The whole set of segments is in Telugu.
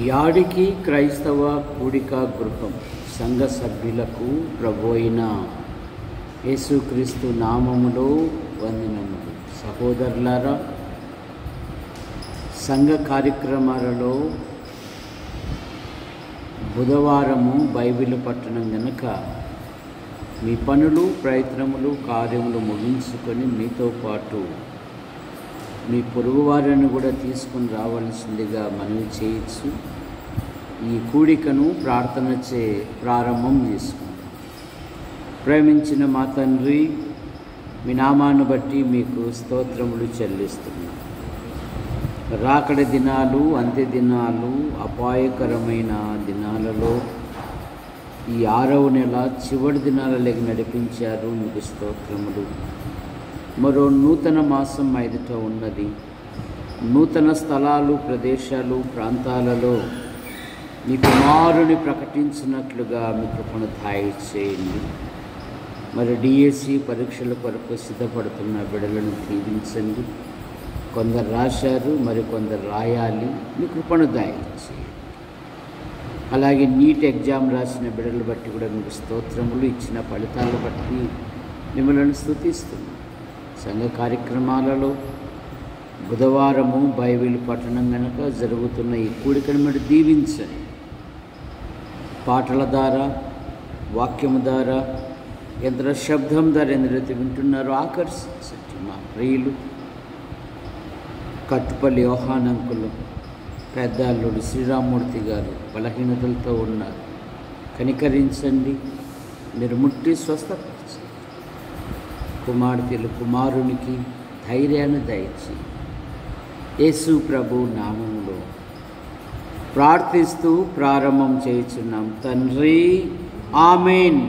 యాడికి క్రైస్తవ కూడిక గృహం సంఘ సభ్యులకు ప్రభువైన యేసుక్రీస్తు నామములో వందనములు. సహోదరులారా, సంఘ కార్యక్రమాలలో బుధవారము బైబిల్ పట్టణం గనుక మీ పనులు, ప్రయత్నములు, కార్యములు ముగించుకొని మీతో పాటు మీ పొరుగువారిని కూడా తీసుకుని రావాల్సిందిగా మనవి చేయొచ్చు. ఈ కూడికను ప్రార్థనచే ప్రారంభం చేసుకుంటాం. ప్రేమించిన మా తండ్రి, మీ నామాన్ని బట్టి మీకు స్తోత్రములు చెల్లిస్తున్నాం. రాకడ దినాలు, అంత్య దినాలు, అపాయకరమైన దినాలలో ఈ 6వ నెల చివరి దినాలలోకి నడిపించారు. మీకు స్తోత్రములు. మరో నూతన మాసం ఎదుట ఉన్నది. నూతన స్థలాలు, ప్రదేశాలు, ప్రాంతాలలో మీ కుమారుని ప్రకటించినట్లుగా మీ కృపను దయచేయండి. మరి డిఎస్సి పరీక్షల కొరకు సిద్ధపడుతున్న బిడ్డలను దీవించండి. కొందరు రాశారు, మరి కొందరు రాయాలి. మీ కృపను దయచేయండి. అలాగే నీట్ ఎగ్జామ్ రాసిన బిడ్డలు బట్టి కూడా మీకు స్తోత్రములు. ఇచ్చిన ఫలితాలను బట్టి మిమ్మల్ని స్తుతిస్తున్నాం. సంఘ కార్యక్రమాలలో బుధవారము బైబిల్ పట్టణం కనుక జరుగుతున్న ఈ కూడికను మీరు దీవించండి. పాటల ద్వారా, వాక్యము ద్వారా, యంత్ర శబ్దం ద్వారా ఎందరైతే వింటున్నారో ఆకర్షించండి. మా ప్రియులు కట్టుపల్లి యోహానంకులు, పెద్ద అల్లుడు శ్రీరామ్మూర్తి గారు బలహీనతలతో ఉన్నారు. కనికరించండి. మీరు ముట్టి స్వస్థపరచండి. కుమార్తెలు, కుమారునికి ధైర్యాన్ని దయచి యేసు ప్రభు నామములో ప్రార్థిస్తూ ప్రారంభం చేయుచున్నాం తండ్రి. ఆమేన్.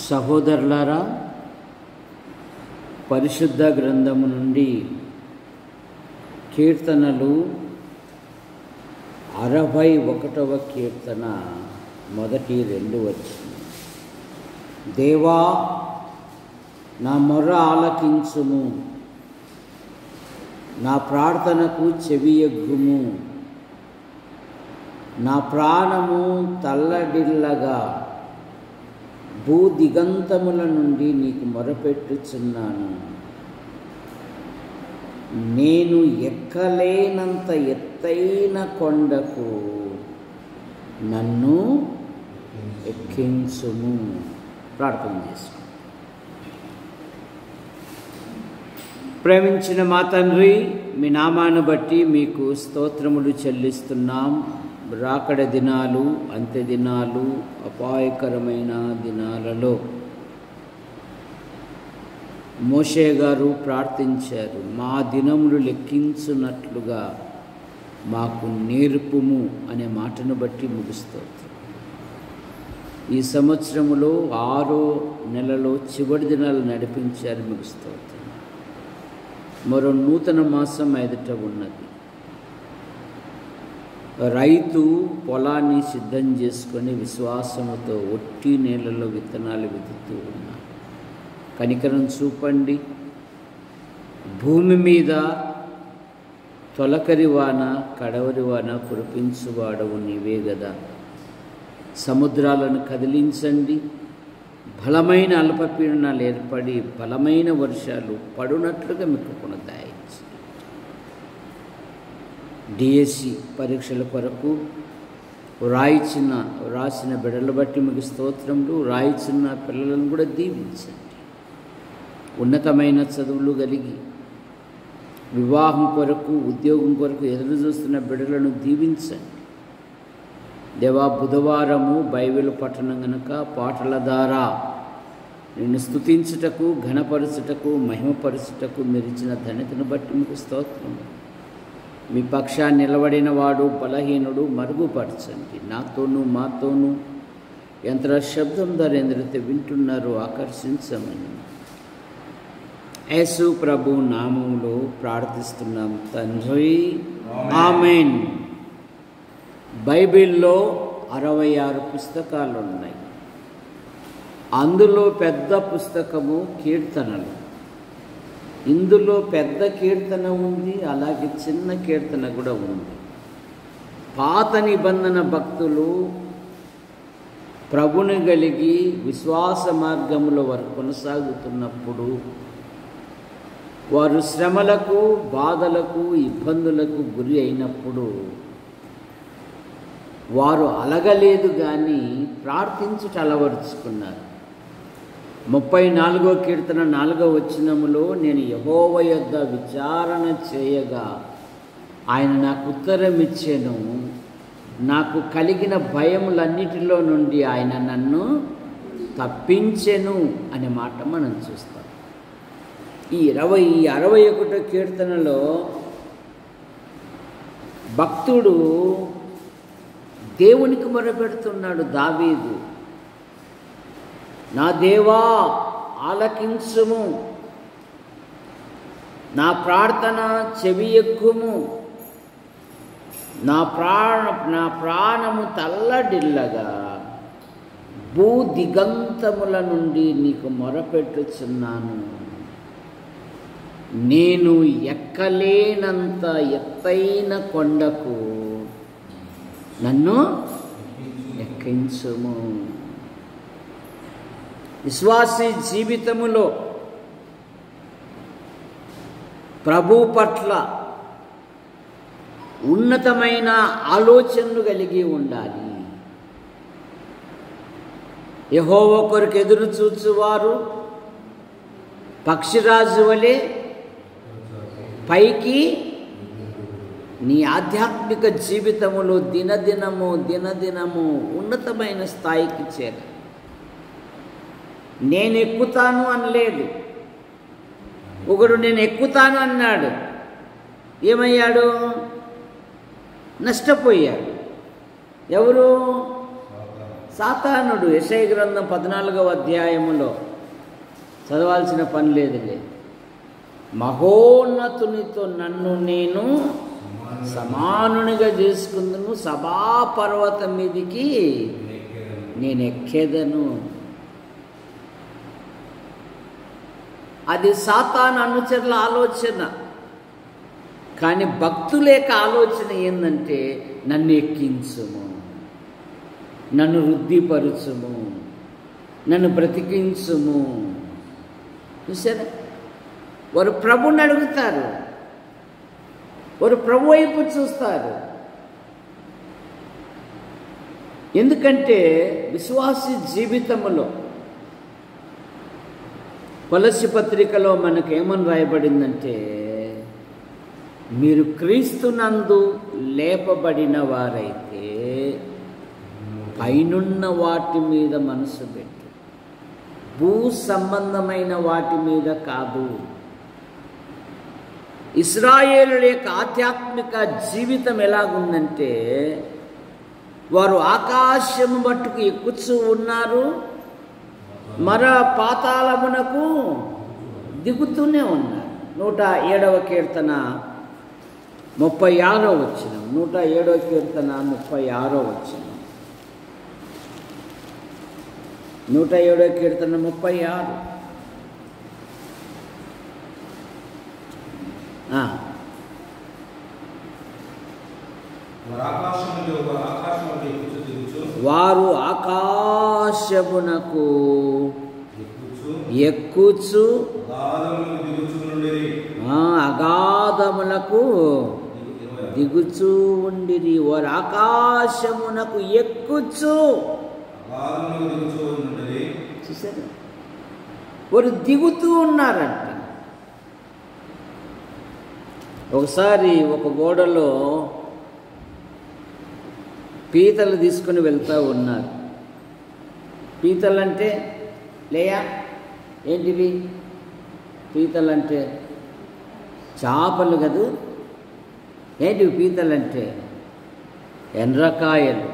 సహోదరులారా, పరిశుద్ధ గ్రంథము నుండి కీర్తనలు 61వ కీర్తన మొదటి 2 వచనం. దేవా, నా మొర్ర ఆలకించుము, నా ప్రార్థనకు చెవియొగ్గుము. నా ప్రాణము తల్లడిల్లగా భూదిగంతముల నుండి నీకు మొరపెట్టుచున్నాను. నేను ఎక్కలేనంత ఎత్తైన కొండకు నన్ను ఎక్కించుము. ప్రార్థన చేసుకో. ప్రేమించిన మా తండ్రి, మీ నామాన్ని బట్టి మీకు స్తోత్రములు చెల్లిస్తున్నాం. రాకడ దినాలు, అంత్య దినాలు, అపాయకరమైన దినాలలో మోషే గారు ప్రార్థించారు. మా దినములు లెక్కించున్నట్లుగా మాకు నేర్పుము అనే మాటను బట్టి ముగిస్తోంది. ఈ సంవత్సరములో 6వ నెలలో చివరి దినాలు నడిపించారు. ముగిస్తోంది. మరో నూతన మాసం ఎదుట ఉన్నది. రైతు పొలాన్ని సిద్ధం చేసుకొని విశ్వాసముతో ఒట్టి నేలలో విత్తనాలు విత్తుతూ ఉన్నారు. కనికరం చూపండి. భూమి మీద తొలకరి వాన కడవరి వాన కురిపించువాడవు నీవే గదా. సముద్రాలను కదిలించండి. బలమైన అల్పపీడనాలు ఏర్పడి బలమైన వర్షాలు పడునట్లుగా మీకు కొనదాయించండి. డిఎస్సి పరీక్షల కొరకు రాసిన బిడ్డలు బట్టి మీకు స్తోత్రములు. రాయిచున్న పిల్లలను కూడా దీవించండి. ఉన్నతమైన చదువులు కలిగి వివాహం కొరకు ఉద్యోగం కొరకు ఎదురు చూస్తున్న బిడ్డలను దీవించండి. దేవా, బుధవారము బైబిల్ పఠనం గనుక పాటల ద్వారా నిన్ను స్తుతించుటకు, ఘనపరచుటకు, మహిమపరచుటకు మీరిచ్చిన ధన్యతను బట్టి మీకు స్తోత్రము. మీ పక్షాన్ని నిలబడిన వాడు బలహీనుడు మరుగుపరచండి. నాతోనూ మాతోనూ యంత్ర శబ్దం ద్వారా ఎందరైతే వింటున్నారో ఆకర్షించమని యేసు ప్రభు నామములో ప్రార్థిస్తున్నాం తండ్రి, ఆమేన్. బైబిల్లో 66 పుస్తకాలు ఉన్నాయి. అందులో పెద్ద పుస్తకము కీర్తనలు. ఇందులో పెద్ద కీర్తన ఉంది, అలాగే చిన్న కీర్తన కూడా ఉంది. పాత నిబంధన భక్తులు ప్రభుని కలిగి విశ్వాస మార్గములో వారు కొనసాగుతున్నప్పుడు వారు శ్రమలకు, బాధలకు, ఇబ్బందులకు గురి అయినప్పుడు వారు అలగలేదు కానీ ప్రార్థించుట అలవరుచుకున్నారు. 34వ కీర్తన 4వ వచనములో నేను యెహోవా యొద్ద విచారణ చేయగా ఆయన నాకు ఉత్తరం ఇచ్చెను, నాకు కలిగిన భయములన్నిటిలో నుండి ఆయన నన్ను తప్పించెను అనే మాట మనం చూస్తాం. ఈ 61వ కీర్తనలో భక్తుడు దేవునికి మొరపెడుతున్నాడు. దావీదు, నా దేవా ఆలకించుము, నా ప్రార్థన చెవియెక్కుము, నా ప్రాణము తల్లడిల్లగా భూ దిగంతముల నుండి నీకు మొరపెట్టుచున్నాను. నేను ఎక్కలేనంత ఎత్తైన కొండకు నన్ను ఎక్కించుము. విశ్వాసీ జీవితములో ప్రభు పట్ల ఉన్నతమైన ఆలోచనలు కలిగి ఉండాలి. యెహోవా కొరకు ఎదురు చూచువారు పక్షిరాజు వలె పైకి నీ ఆధ్యాత్మిక జీవితములో దినదినము ఉన్నతమైన స్థాయికి చేర. నేను ఎక్కుతాను అనలేదు. ఒకడు నేను ఎక్కుతాను అన్నాడు, ఏమయ్యాడు? నష్టపోయాడు. ఎవరు? సాతానుడు. యెషయా గ్రంథం 14వ అధ్యాయములో చదవాల్సిన పని లేదులే. మహోన్నతునితో నన్ను నేను సమానునిగా చేసుకుందును, సభాపర్వతం మీదికి నేను ఎక్కేదను. అది సాతాను అనుచరుల ఆలోచన. కానీ భక్తుల యొక్క ఆలోచన ఏంటంటే నన్ను ఎక్కించుము, నన్ను వృద్ధిపరచుము, నన్ను బ్రతికించుము. చూసారా? వారు ప్రభుని అడుగుతారు, వారు ప్రభు వైపు చూస్తారు. ఎందుకంటే విశ్వాసి జీవితంలో కొలస్సీ పత్రికలో మనకు ఏమని రాయబడిందంటే, మీరు క్రీస్తునందు లేపబడిన వారైతే పైనున్న వాటి మీద మనసు పెట్టు, భూ సంబంధమైన వాటి మీద కాదు. ఇశ్రాయేలుల యొక్క ఆధ్యాత్మిక జీవితం ఎలాగుందంటే, వారు ఆకాశం మట్టుకు ఎక్కుచూ ఉన్నారు, మర పాతాళమునకు దిగుతూనే ఉన్నారు. 107వ కీర్తన 36వ వచనం, 107వ కీర్తన 36వ వచనం. 107వ కీర్తన 36. వారు ఆకాశమునకు ఎక్కుచు అగాధములకు దిగుచూ ఉండిరి. వారు ఆకాశమునకు ఎక్కుచు, చూసారా, వారు దిగుతూ ఉన్నారంట. ఒకసారి ఒక గోడలో పీతలు తీసుకుని వెళ్తూ ఉన్నారు. పీతలంటే లేయా ఏంటివి? పీతలంటే చేపలు కదూ. ఏంటివి పీతలంటే? ఎండ్రకాయలు.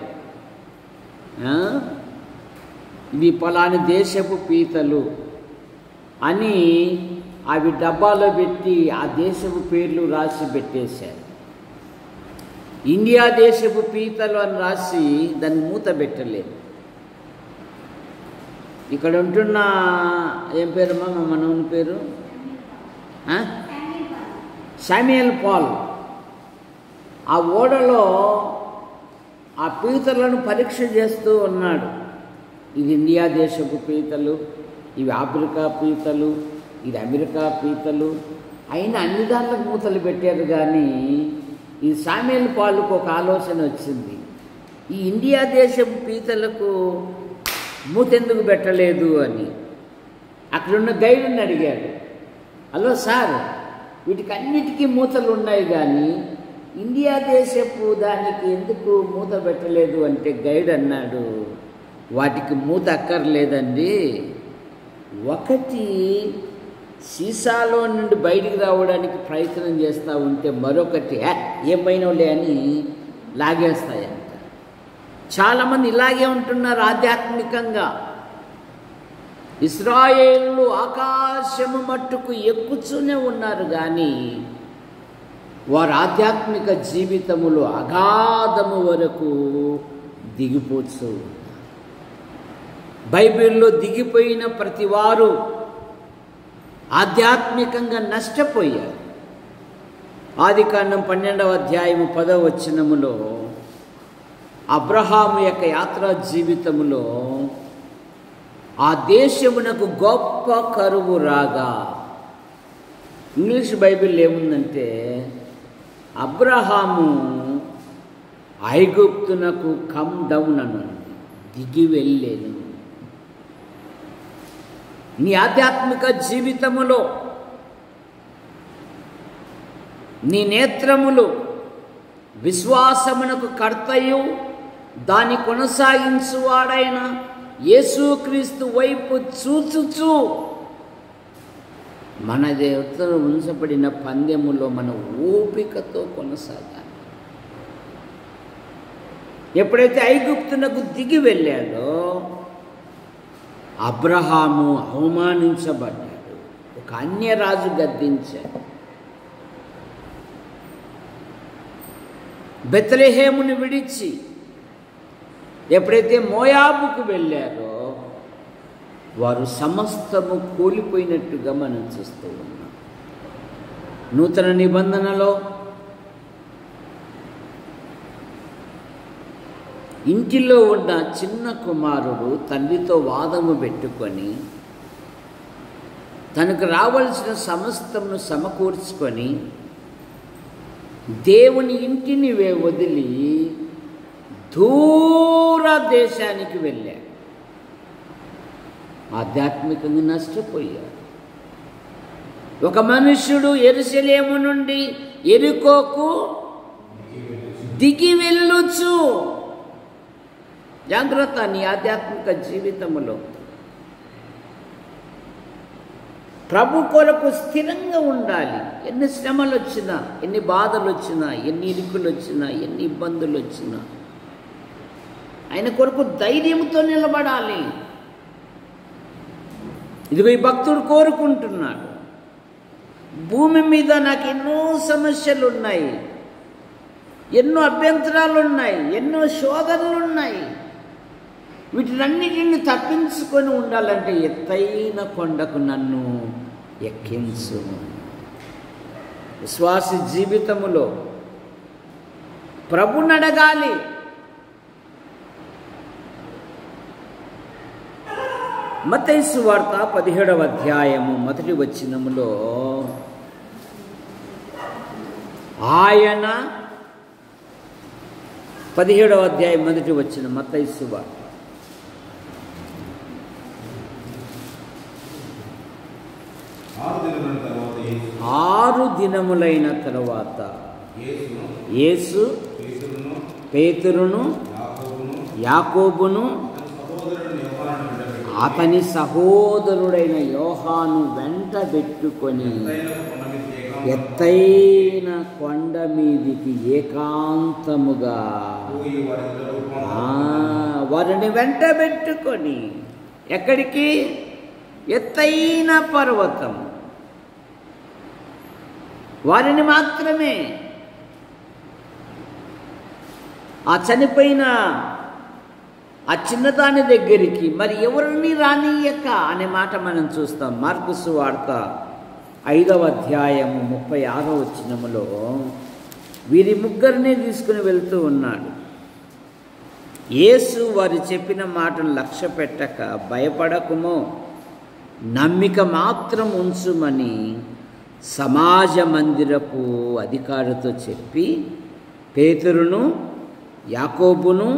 ఇవి పలాని దేశపు పీతలు అని అవి డబ్బాలో పెట్టి ఆ దేశపు పేర్లు రాసి పెట్టేశారు. ఇండియా దేశపు పీతలు అని రాసి దాన్ని మూత పెట్టలేదు. ఇక్కడ ఉంటున్న ఏం పేరమ్మా మా మనవని పేరు? Samuel Paul. ఆ ఓడలో ఆ పీతలను పరీక్ష చేస్తూ ఉన్నాడు. ఇది ఇండియా దేశపు పీతలు, ఇవి ఆఫ్రికా పీతలు, ఇది అమెరికా పీతలు. అయినా అన్ని దాంట్లకు మూతలు పెట్టారు. కానీ ఈ శామ్యూయల్ పాల్కు ఒక ఆలోచన వచ్చింది, ఈ ఇండియా దేశపు పీతలకు మూత ఎందుకు పెట్టలేదు అని. అక్కడున్న గైడుని అడిగాడు, హలో సార్, వీటికి అన్నిటికీ మూతలు ఉన్నాయి కానీ ఇండియా దేశపు దానికి ఎందుకు మూత పెట్టలేదు అంటే గైడ్ అన్నాడు, వాటికి మూత అక్కర్లేదండి. ఒకటి సీసాలో నుండి బయటికి రావడానికి ప్రయత్నం చేస్తూ ఉంటే మరొకటి ఏమైనాలే అని లాగేస్తాయంట. చాలామంది ఇలాగే ఉంటున్నారు ఆధ్యాత్మికంగా. ఇశ్రాయేలు ఆకాశము మట్టుకు ఎక్కుతూనే ఉన్నారు కానీ వారు ఆధ్యాత్మిక జీవితములో అగాధము వరకు దిగిపోతూ. బైబిల్లో దిగిపోయిన ప్రతి వారు ఆధ్యాత్మికంగా నష్టపోయారు. ఆదికాండం 12వ అధ్యాయము 10వ వచనములో అబ్రహాము యొక్క యాత్రా జీవితములో ఆ దేశమునకు గొప్ప కరువు రాగా, ఇంగ్లీష్ బైబిల్ ఏముందంటే అబ్రహాము ఐగుప్తునకు కమ్ డౌన్ అన్నాడు, దిగి వెళ్ళేను. నీ ఆధ్యాత్మిక జీవితములో నీ నేత్రములు విశ్వాసమునకు కర్తయు దాన్ని కొనసాగించువాడైన యేసుక్రీస్తు వైపు చూచుచూ మన దేవతను ఉంచబడిన పందెములో మన ఓపికతో కొనసాగాలి. ఎప్పుడైతే ఐగుప్తునకు దిగి వెళ్ళాడో అబ్రహాము అవమానించబడ్డాడు. ఒక అన్యరాజు గద్దించాడు. బెత్లెహేమును విడిచి ఎప్పుడైతే మోయాబుకు వెళ్ళారో వారు సమస్తము కూలిపోయినట్టుగా మనం చూస్తూ ఉన్నాం. నూతన నిబంధనలో ఇంటిలో ఉన్న చిన్న కుమారుడు తండ్రితో వాదము పెట్టుకొని తనకు రావలసిన సమస్తమును సమకూర్చుకొని దేవుని ఇంటిని వదిలి దూర దేశానికి వెళ్ళాడు. ఆధ్యాత్మికంగా నష్టపోయాడు. ఒక మనుష్యుడు యెరూషలేము నుండి యెరికోకు దిగి వెళ్ళొచ్చు. జాగ్రత్త నీ ఆధ్యాత్మిక జీవితంలో. ప్రభు కొరకు స్థిరంగా ఉండాలి. ఎన్ని శ్రమలు వచ్చినా, ఎన్ని బాధలు వచ్చినా, ఎన్ని ఇరుకులు వచ్చినా, ఎన్ని ఇబ్బందులు వచ్చినా ఆయన కొరకు ధైర్యంతో నిలబడాలి. ఇదిగో ఈ భక్తుడు కోరుకుంటున్నాడు, భూమి మీద నాకు ఎన్నో సమస్యలు ఉన్నాయి, ఎన్నో అభ్యంతరాలు ఉన్నాయి, ఎన్నో శోధనలు ఉన్నాయి. వీటినన్నిటిని తప్పించుకొని ఉండాలంటే ఎత్తైన కొండకు నన్ను ఎక్కించు. విశ్వాస జీవితములో ప్రభుని అడగాలి. మత్తయి సువార్త 17వ అధ్యాయము 1వ వచనములో ఆయన 17వ అధ్యాయం 1వ వచనం మత్తయి సువార్త. 6 దినములైన తరువాత యేసు పేతురును యాకోబును అతని సహోదరుడైన యోహాను వెంట పెట్టుకొని ఎత్తైన కొండ మీదికి ఏకాంతముగా వారిని వెంట పెట్టుకొని ఎక్కడికి? ఎత్తైన పర్వతం. వారిని మాత్రమే ఆ చనిపోయిన ఆ చిన్నదాని దగ్గరికి మరి ఎవరిని రానియక అనే మాట మనం చూస్తాం. మార్కు సువార్త 5వ అధ్యాయము 36వ వచనములో వీరి ముగ్గురిని తీసుకుని వెళ్తూ ఉన్నాడు. యేసు వారు చెప్పిన మాటను లక్ష్య పెట్టక భయపడకుమో, నమ్మిక మాత్రం ఉంచుమని సమాజ మందిరపు అధికారితో చెప్పి పేతురును యాకోబును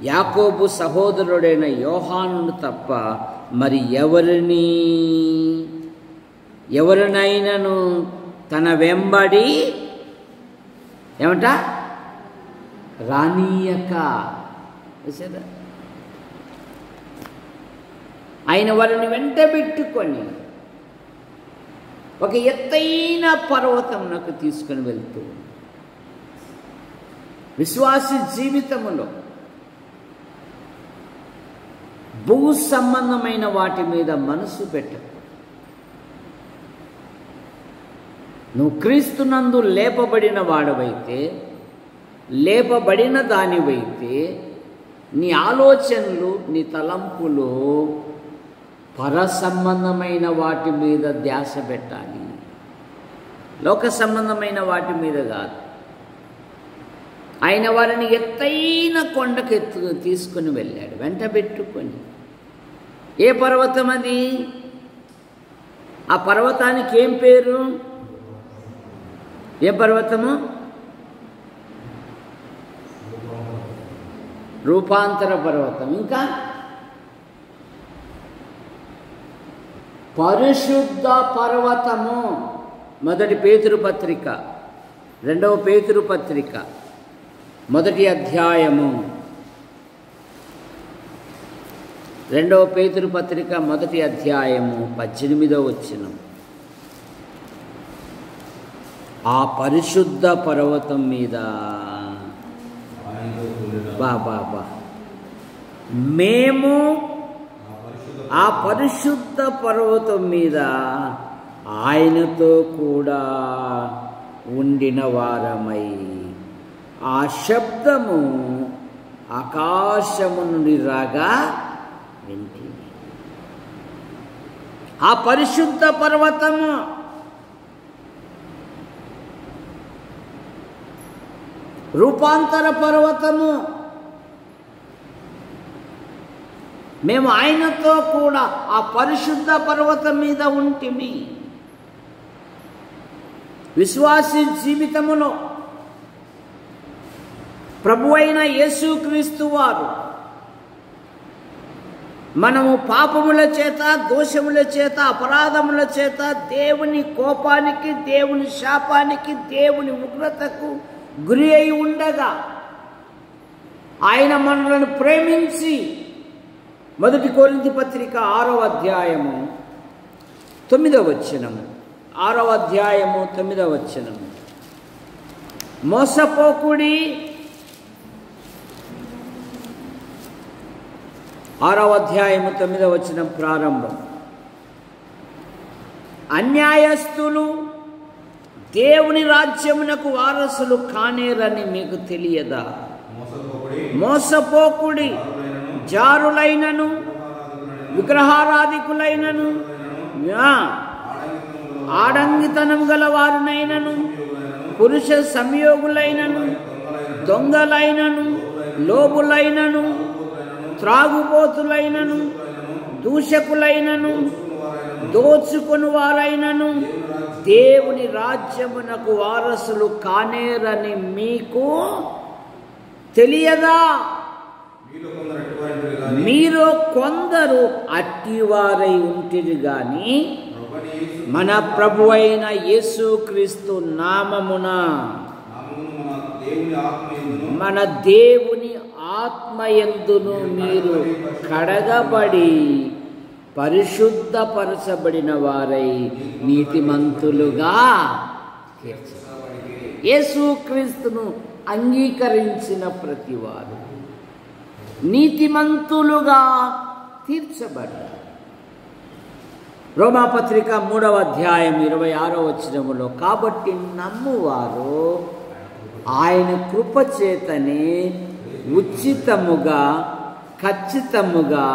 యాకోబు సహోదరుడైన యోహానును తప్ప మరి ఎవరినైనాను తన వెంబడి ఏమంట రానీయక. ఆయన వారిని వెంట పెట్టుకొని ఒక ఎత్తైన పర్వతమునకు తీసుకొని వెళ్తూ విశ్వాస జీవితములో భూ సంబంధమైన వాటి మీద మనసు పెట్టకు. నువ్వు క్రీస్తునందు లేపబడిన వాడవైతే, లేపబడిన దానివైతే నీ ఆలోచనలు, నీ తలంపులు పర సంబంధమైన వాటి మీద ధ్యాస పెట్టాలి, లోక సంబంధమైన వాటి మీద కాదు. ఆయన వారిని ఎత్తైన కొండకు తీసుకుని వెళ్ళాడు వెంట పెట్టుకొని. ఏ పర్వతం అది? ఆ పర్వతానికి ఏం పేరు? ఏ పర్వతము? రూపాంతర పర్వతం. ఇంకా పరిశుద్ధ పర్వతము. 1 పేతురు పత్రిక, 2వ పేతురు పత్రిక 1వ అధ్యాయము, 2వ పేతురు పత్రిక 1వ అధ్యాయము 18వ వచనం. ఆ పరిశుద్ధ పర్వతం మీద మేము ఆ పరిశుద్ధ పర్వతం మీద ఆయనతో కూడా ఉండిన వారమై ఆ శబ్దము ఆకాశము నుండి రాగా వింటిని. ఆ పరిశుద్ధ పర్వతము రూపాంతర పర్వతము. మేము ఆయనతో కూడా ఆ పరిశుద్ధ పర్వతం మీద ఉంటిమి. విశ్వాసీ జీవితములో ప్రభువైన యేసుక్రీస్తు వారు మనము పాపముల చేత, దోషముల చేత, అపరాధముల చేత దేవుని కోపానికి, దేవుని శాపానికి, దేవుని ఉగ్రతకు గురి అయి ఉండగా ఆయన మనలను ప్రేమించి 1 కొరింథీ పత్రిక 6వ అధ్యాయము 9వ వచనము, 6వ అధ్యాయము 9వ వచనము, మోసపోకుడి, 6వ అధ్యాయము 9వ వచనం ప్రారంభం. అన్యాయస్తులు, దేవుని రాజ్యమునకు వారసులు కానేరని మీకు తెలియదా? మోసపోకుడి, జారులైనను విగ్రహారాధికులైనను ఆడంగితనం గల వారినైనను పురుష సంయోగులైనను దొంగలైనను లోబులైనను త్రాగుబోతులైనను దూషకులైనను దోచుకొని వారైనను దేవుని రాజ్యమునకు వారసులు కానేరని మీకు తెలియదా? మీరు కొందరు అట్టివారై ఉంటిరి గాని మన ప్రభువైన యేసుక్రీస్తు నామమున మన దేవుని ఆత్మయందును మీరు కడగబడి పరిశుద్ధపరచబడిన వారై నీతిమంతులుగా యేసుక్రీస్తును అంగీకరించిన ప్రతివారు నీతిమంతులుగా తీర్చబడ్డారు. రోమాపత్రిక 3వ అధ్యాయం 26వ వచనములో, కాబట్టి నమ్మువారు ఆయన కృపచేతనే ఉచితముగా ఖచ్చితముగా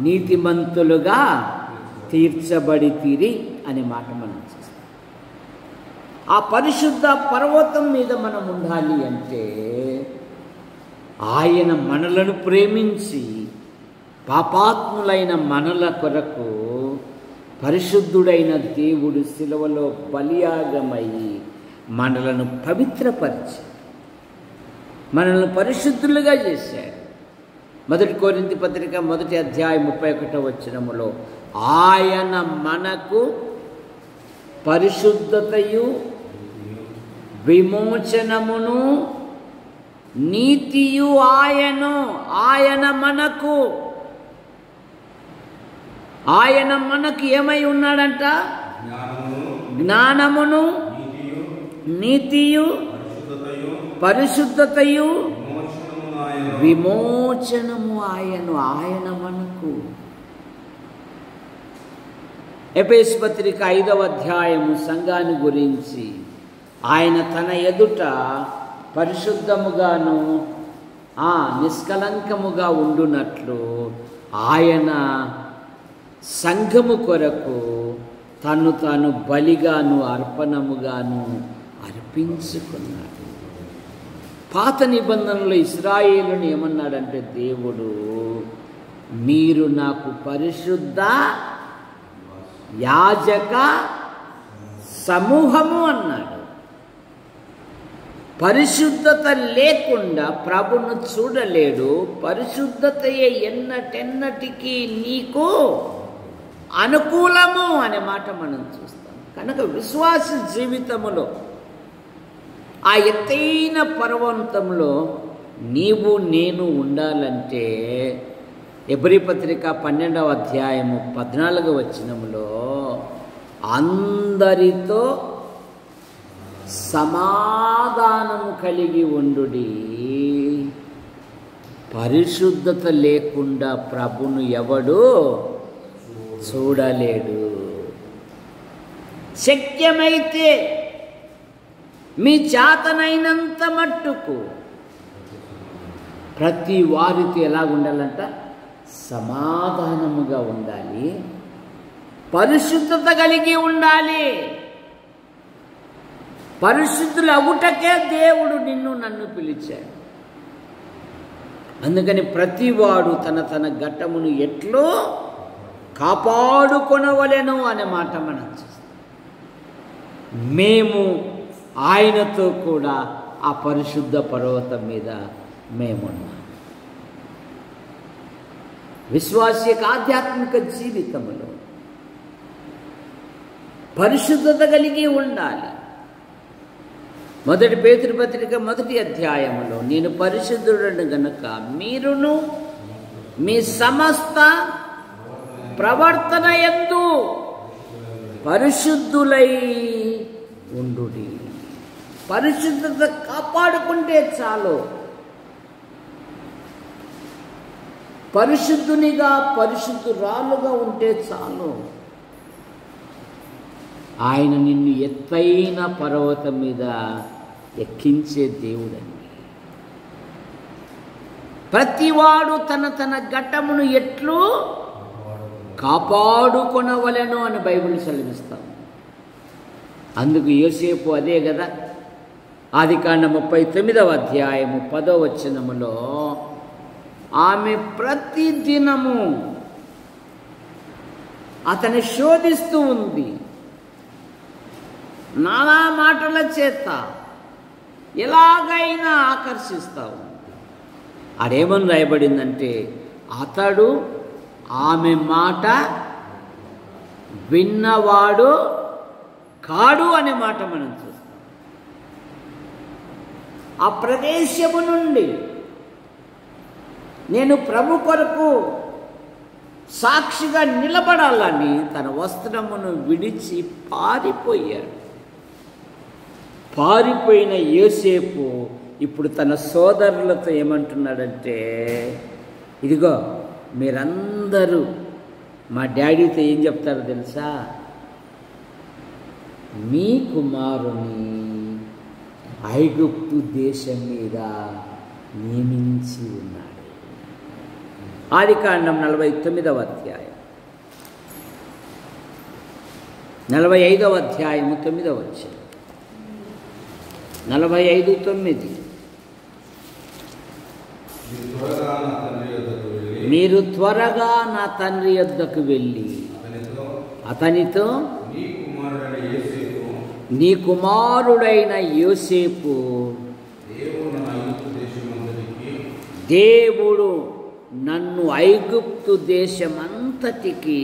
నీతిమంతులుగా తీర్చబడితిరి అనే మాట మనం చూస్తాం. ఆ పరిశుద్ధ పర్వతం మీద మనం ఉండాలి అంటే ఆయన మనలను ప్రేమించి పాపాత్ములైన మనల కొరకు పరిశుద్ధుడైన దేవుడు శిలువలో బలియాగమై మనలను పవిత్రపరిచి మనల్ని పరిశుద్ధులుగా చేశాడు. 1 కొరింథీ పత్రిక 1వ అధ్యాయం 31వ వచనములో ఆయన మనకు పరిశుద్ధతయు విమోచనమును నీతియు ఆయన మనకు ఏమై ఉన్నాడంట? జ్ఞానమును నీతియు పరిశుద్ధతయు విమోచనము ఆయన మనకు. ఎఫెసు పత్రిక 5వ అధ్యాయము సంఘాన్ని గురించి ఆయన తన ఎదుట పరిశుద్ధముగాను నిష్కలంకముగా ఉండునట్లు ఆయన సంఘము కొరకు తాను బలిగాను అర్పణముగాను అర్పించుకున్నాడు. పాత నిబంధనలో ఇశ్రాయేలుని ఏమన్నాడంటే దేవుడు, మీరు నాకు పరిశుద్ధ యాజక సమూహము అన్నాడు. పరిశుద్ధత లేకుండా ప్రభును చూడలేడు. పరిశుద్ధతయే ఎన్నటెన్నటికీ నీకు అనుకూలము అనే మాట మనం చూస్తాం. కనుక విశ్వాస జీవితములో ఆ ఎత్తైన పర్వతంలో నీవు నేను ఉండాలంటే ఎబ్రీ పత్రిక 12వ అధ్యాయము 14వ వచనములో అందరితో సమాధానము కలిగి ఉండుడి, పరిశుద్ధత లేకుండా ప్రభును ఎవడు చూడలేడు. శక్యమైతే మీ చేతనైనంత మట్టుకు ప్రతి వారితో ఎలా ఉండాలంట? సమాధానముగా ఉండాలి, పరిశుద్ధత కలిగి ఉండాలి. పరిశుద్ధులు అవుటకే దేవుడు నిన్ను నన్ను పిలిచాడు. అందుకని ప్రతివాడు తన ఘట్టమును ఎట్లో కాపాడుకొనవలెను అనే మాట మనం చూస్తాం. మేము ఆయనతో కూడా ఆ పరిశుద్ధ పర్వతం మీద మేమున్నాం. విశ్వాస ఆధ్యాత్మిక జీవితంలో పరిశుద్ధత కలిగి ఉండాలి. 1 పేతురు పత్రిక 1వ అధ్యాయములో, నేను పరిశుద్ధుడను గనుక మీరును మీ సమస్త ప్రవర్తన యందు పరిశుద్ధులై ఉండుడి. పరిశుద్ధత కాపాడుకుంటే చాలు. పరిశుద్ధునిగా పరిశుద్ధురాలుగా ఉంటే చాలు. ఆయన నిన్ను ఎత్తైన పర్వతం మీద ఎక్కించే దేవుడండి. ప్రతివాడు తన తన ఘట్టమును ఎట్లు కాపాడుకొనవలెను అని బైబిల్ సెలవిస్తాం. అందుకు యోసేపు అదే కదా, ఆదికాండం 39వ అధ్యాయము 10వ వచనములో ఆమె ప్రతిదినము అతన్ని శోధిస్తూ ఉంది, నానా మాటల చేత ఎలాగైనా ఆకర్షిస్తూ ఉంది. అదేమని రాయబడిందంటే, అతడు ఆమె మాట విన్నవాడు కాడు అనే మాట మనం చూస్తాం. ఆ ప్రదేశము నుండి నేను ప్రభు కొరకు సాక్షిగా నిలబడాలని తన వస్త్రమును విడిచి పారిపోయాడు. పారిపోయిన యోసేపు ఇప్పుడు తన సోదరులతో ఏమంటున్నాడంటే, ఇదిగో మీరందరూ మా డాడీతో ఏం చెప్తారో తెలుసా, మీ కుమారుని ఐగుప్తు దేశం మీద నియమించి ఉన్నాడు. ఆదికాండం 49వ అధ్యాయం 45వ అధ్యాయము 9వ వచనం. 45:9 మీరు త్వరగా నా తండ్రి యొద్దకు వెళ్ళి అతనితో నీ కుమారుడైన యోసేపు దేవుడు నన్ను ఐగుప్తు దేశమంతటికి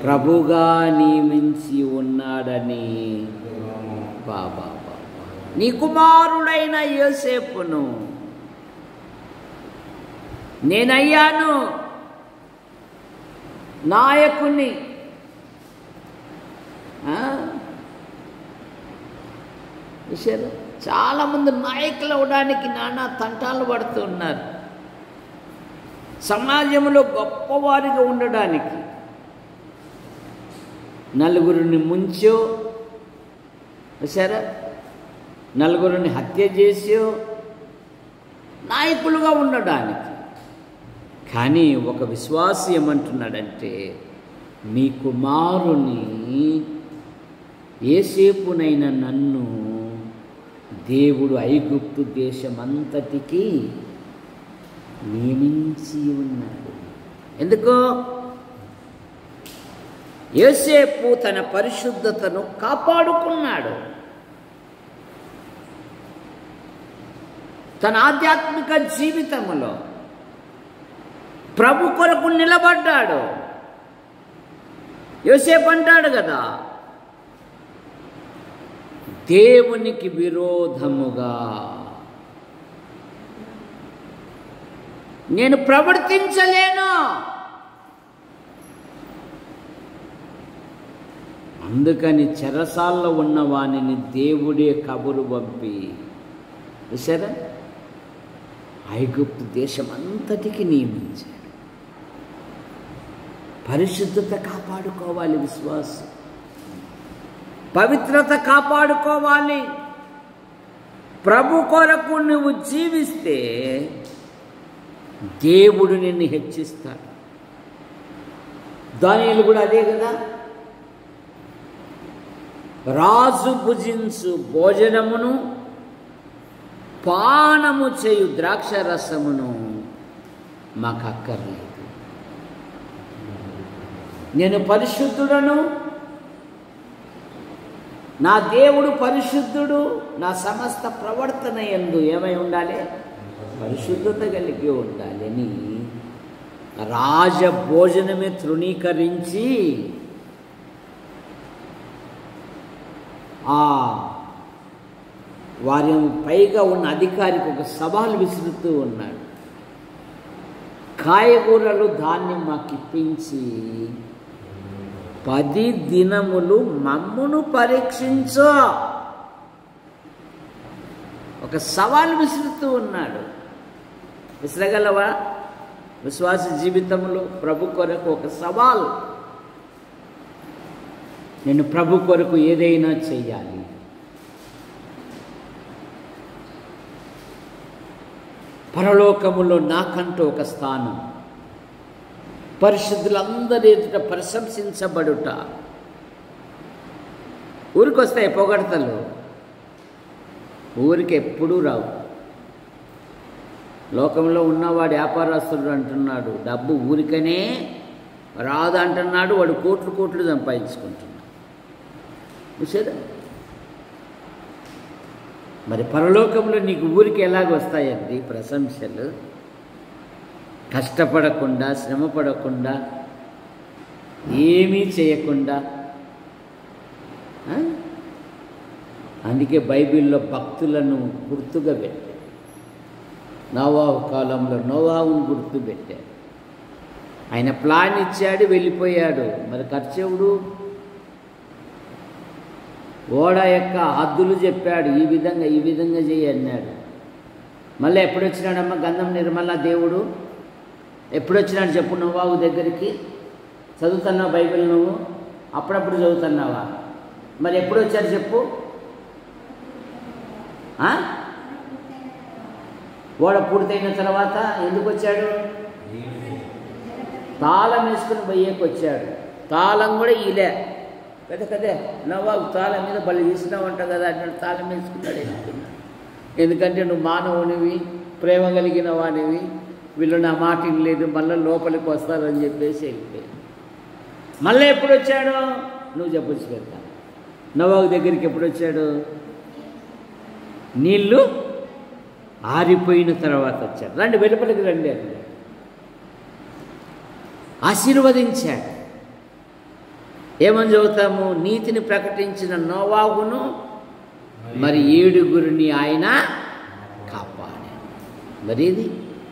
ప్రభుగా నియమించి ఉన్నాడని. బాబా నీ కుమారుడైన యోసేపును నేనయ్యాను నాయకుని. విషయాలు చాలామంది నాయకులు అవడానికి నానా తంటాలు పడుతూ ఉన్నారు. సమాజంలో గొప్పవారిగా ఉండడానికి నలుగురిని ముంచో, సరే నలుగురిని హత్య చేసో నాయకులుగా ఉండడానికి. కానీ ఒక విశ్వాసి ఏమంటున్నాడంటే, మీ కుమారుని యోసేపునైన నన్ను దేవుడు ఐగుప్తు దేశమంతటికి నియమించి ఉన్నాడు. ఎందుకో యోసేపు తన పరిశుద్ధతను కాపాడుకున్నాడు. తన ఆధ్యాత్మిక జీవితంలో ప్రభు కొరకు నిలబడ్డాడు. యోసేపు అంటాడు కదా, దేవునికి విరోధముగా నేను ప్రవర్తించలేను. అందుకని చెరసాల్లో ఉన్న వానిని దేవుడే కబురు పంపి చూసారా ఐగుప్తు దేశం అంతటికి నియమించాడు. పరిశుద్ధత కాపాడుకోవాలి, విశ్వాసం పవిత్రత కాపాడుకోవాలి. ప్రభు కొరకు నువ్వు జీవిస్తే దేవుడు నిన్ను హెచ్చిస్తాడు. దానియేలు కూడా అదే కదా, రాజు భుజించు భోజనమును పానము చేయు ద్రాక్ష రసమును మాకు అక్కర్లేదు, నేను పరిశుద్ధుడను, నా దేవుడు పరిశుద్ధుడు, నా సమస్త ప్రవర్తన యందు ఏమై ఉండాలి, పరిశుద్ధత కలిగి ఉండాలని రాజ భోజనమే తృణీకరించి వారి పైగా ఉన్న అధికారికి ఒక సవాలు విసురుతూ ఉన్నాడు. కాయగూరలు ధాన్యం మాకు ఇప్పించి 10 దినములు మమ్మును పరీక్షించు, ఒక సవాలు విసురుతూ ఉన్నాడు. విసరగలవా? విశ్వాస జీవితంలో ప్రభు కొరకు ఒక సవాల్. నేను ప్రభు కొరకు ఏదైనా చెయ్యాలి. పరలోకములో నాకంటూ ఒక స్థానం, పరిశుద్ధులందరి ఎదుట ప్రశంసించబడుట. ఊరికొస్తాయి పొగడతలు, ఊరికి ఎప్పుడూ రావు. లోకంలో ఉన్నవాడు వ్యాపారస్తుడు అంటున్నాడు, డబ్బు ఊరికనే రాదు అంటున్నాడు, వాడు కోట్లు కోట్లు సంపాదించుకుంటున్నాడు. చూసారా? మరి పరలోకంలో నీకు ఊరికి ఎలాగ వస్తాయండి ప్రశంసలు? కష్టపడకుండా, శ్రమ పడకుండా, ఏమీ చేయకుండా. అందుకే బైబిల్లో భక్తులను గుర్తుగా పెట్టారు. నోవాహు కాలంలో నోవాహును గుర్తు పెట్టారు. ఆయన ప్లాన్ ఇచ్చాడు, వెళ్ళిపోయాడు. మరి ఖర్చెవుడు ఓడ యొక్క హద్దులు చెప్పాడు, ఈ విధంగా చేయి అన్నాడు. మళ్ళీ ఎప్పుడు వచ్చినాడమ్మ గంధం నిర్మల దేవుడు? ఎప్పుడు వచ్చినాడు చెప్పు నోవాహు దగ్గరికి? చదువుతున్నావు బైబిల్ నువ్వు? అప్పుడప్పుడు చదువుతున్నావా? మరి ఎప్పుడు వచ్చాడు చెప్పు? ఓడ పూర్తయిన తర్వాత ఎందుకు వచ్చాడు? తాళం వేసుకుని బయ్యకు వచ్చాడు. తాళం కూడా ఇలే కదే నోవాహు తాళం మీద బలి తీసినావంట కదా అంటే తాళం వేసుకున్నాడు, వేసుకున్నాడు. ఎందుకంటే నువ్వు మానవునివి, ప్రేమ కలిగిన వానివి, వీళ్ళు నా మాట లేదు, మళ్ళీ లోపలికి వస్తారని చెప్పేసి వెళ్ళిపోయాడు. మళ్ళీ ఎప్పుడు వచ్చాడు నువ్వు చెప్పొచ్చు పెడతా. నోవాహు దగ్గరికి ఎప్పుడు వచ్చాడు? నీళ్ళు ఆరిపోయిన తర్వాత వచ్చాడు. రండి వెలుపలికి రండి అని ఆశీర్వదించాడు. ఏమని చదువుతాము? నీతిని ప్రకటించిన నోవాహును మరి 7గురిని ఆయన కాపాడాడు. మరి ఇది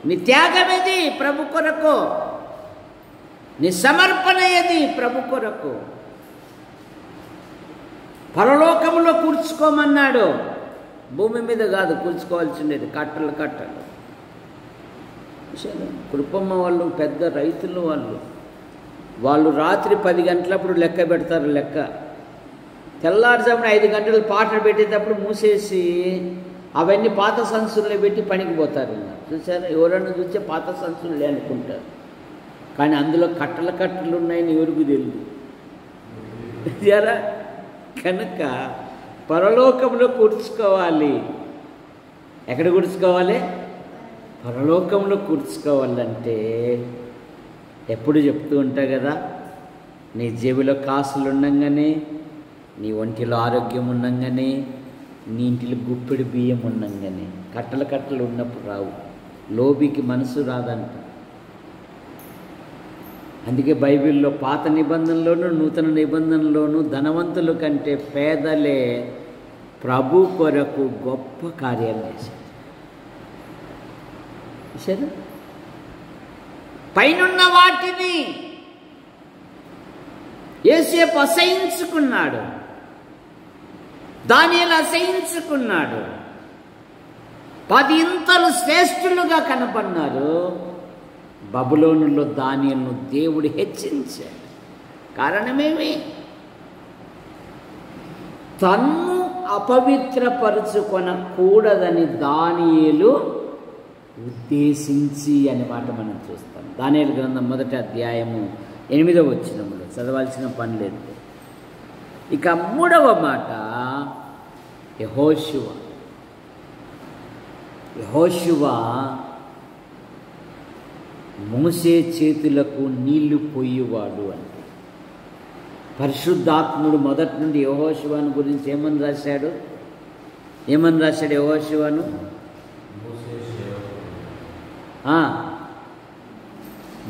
నీ త్యాగం ఏది ప్రభు కొరకు? నీ సమర్పణ ఏది ప్రభు కొరకు? పరలోకంలో కూర్చుకోమన్నాడు, భూమి మీద కాదు కూర్చుకోవాల్సిండేది, కట్టలు కట్టలు. కృపమ్మ వాళ్ళు పెద్ద రైతులు, వాళ్ళు రాత్రి 10 గంటలప్పుడు లెక్క పెడతారు. లెక్క తెల్లారుజామున 5 గంటలు పాటలు పెట్టేటప్పుడు మూసేసి అవన్నీ పాత సంచుల్లో పెట్టి పనికి పోతారు. చూసారా? ఎవరన్నా చూస్తే పాత సంచులే అనుకుంటారు, కానీ అందులో కట్టలు కట్టలు ఉన్నాయని ఎవరికి తెలియదు. చూసారా? కనుక పరలోకంలో కూర్చుకోవాలి. ఎక్కడ కూర్చుకోవాలి? పరలోకంలో కూర్చుకోవాలంటే ఎప్పుడు చెప్తూ ఉంటా కదా, నీ జేబులో కాసులు ఉండంగానే, నీ ఒంటిలో ఆరోగ్యం ఉండంగానే, నీ ఇంటిలో గుప్పెడు బియ్యం ఉండంగానే. కట్టలు కట్టలు ఉన్నప్పుడు రావు, లోబికి మనసు రాదంట. అందుకే బైబిల్లో పాత నిబంధనలోను నూతన నిబంధనలోను ధనవంతుల కంటే పేదలే ప్రభు కొరకు గొప్ప కార్యాలు చేశారు. పైనున్న వాటిని యోసేపు అసహించుకున్నాడు, దానియేలు అసహించుకున్నాడు. 10 ఇంతలు శ్రేష్ఠులుగా కనపడినారు. బబులోనులో దానియేలును దేవుడు హెచ్చించాడు. కారణమేమి? తన్ను అపవిత్రపరుచుకొనకూడదని దానియేలు ఉద్దేశించి అనే మాట మనం చూస్తాం. దానియేలు గ్రంథం 1వ అధ్యాయము 8వ వచనములో చదవాల్సిన పని లేదు. ఇక 3వ మాట యెహోషువ. యెహోషువ మోసే చేతులకు నీళ్లు పోయేవాడు అంటే. పరిశుద్ధాత్ముడు మొదటి నుండి యెహోషువను గురించి ఏమని రాశాడు? యెహోషువను?